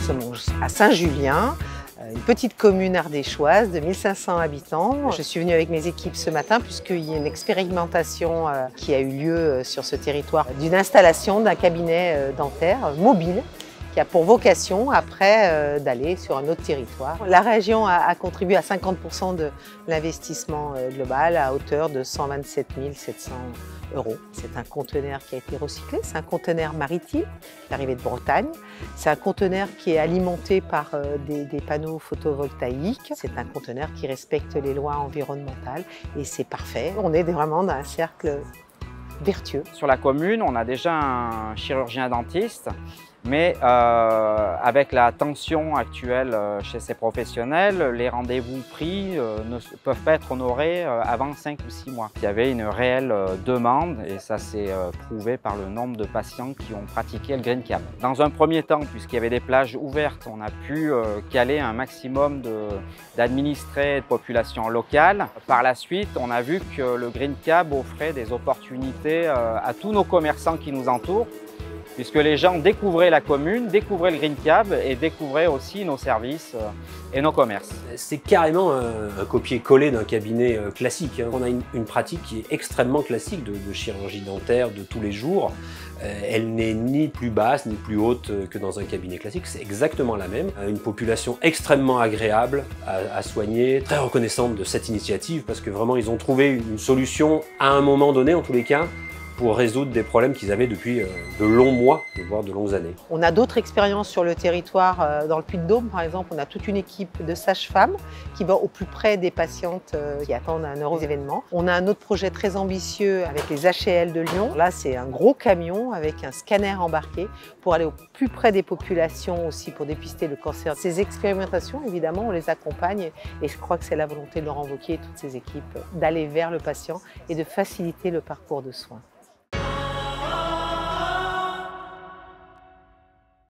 sommes à Saint-Julien, une petite commune ardéchoise de 1500 habitants. Je suis venue avec mes équipes ce matin puisqu'il y a une expérimentation qui a eu lieu sur ce territoire d'une installation d'un cabinet dentaire mobile qui a pour vocation après d'aller sur un autre territoire. La région a contribué à 50% de l'investissement global à hauteur de 127 700 €. C'est un conteneur qui a été recyclé, c'est un conteneur maritime qui est arrivé de Bretagne. C'est un conteneur qui est alimenté par des panneaux photovoltaïques. C'est un conteneur qui respecte les lois environnementales et c'est parfait. On est vraiment dans un cercle vertueux. Sur la commune, on a déjà un chirurgien dentiste, mais avec la tension actuelle chez ces professionnels, les rendez-vous pris ne peuvent pas être honorés avant 5 ou 6 mois. Il y avait une réelle demande et ça s'est prouvé par le nombre de patients qui ont pratiqué le Green Cap. Dans un premier temps, puisqu'il y avait des plages ouvertes, on a pu caler un maximum d'administrés et de population locale. Par la suite, on a vu que le Green Cab offrait des opportunités à tous nos commerçants qui nous entourent, puisque les gens découvraient la commune, découvraient le Green Cab et découvraient aussi nos services et nos commerces. C'est carrément un copier-coller d'un cabinet classique. On a une pratique qui est extrêmement classique de chirurgie dentaire de tous les jours. Elle n'est ni plus basse ni plus haute que dans un cabinet classique, c'est exactement la même. Une population extrêmement agréable à soigner, très reconnaissante de cette initiative parce que vraiment ils ont trouvé une solution à un moment donné en tous les cas pour résoudre des problèmes qu'ils avaient depuis de longs mois, voire de longues années. On a d'autres expériences sur le territoire. Dans le Puy-de-Dôme, par exemple, on a toute une équipe de sages-femmes qui va au plus près des patientes qui attendent un événement. On a un autre projet très ambitieux avec les HL de Lyon. Là, c'est un gros camion avec un scanner embarqué pour aller au plus près des populations aussi pour dépister le cancer. Ces expérimentations, évidemment, on les accompagne et je crois que c'est la volonté de Laurent Wauquiez et toutes ces équipes d'aller vers le patient et de faciliter le parcours de soins.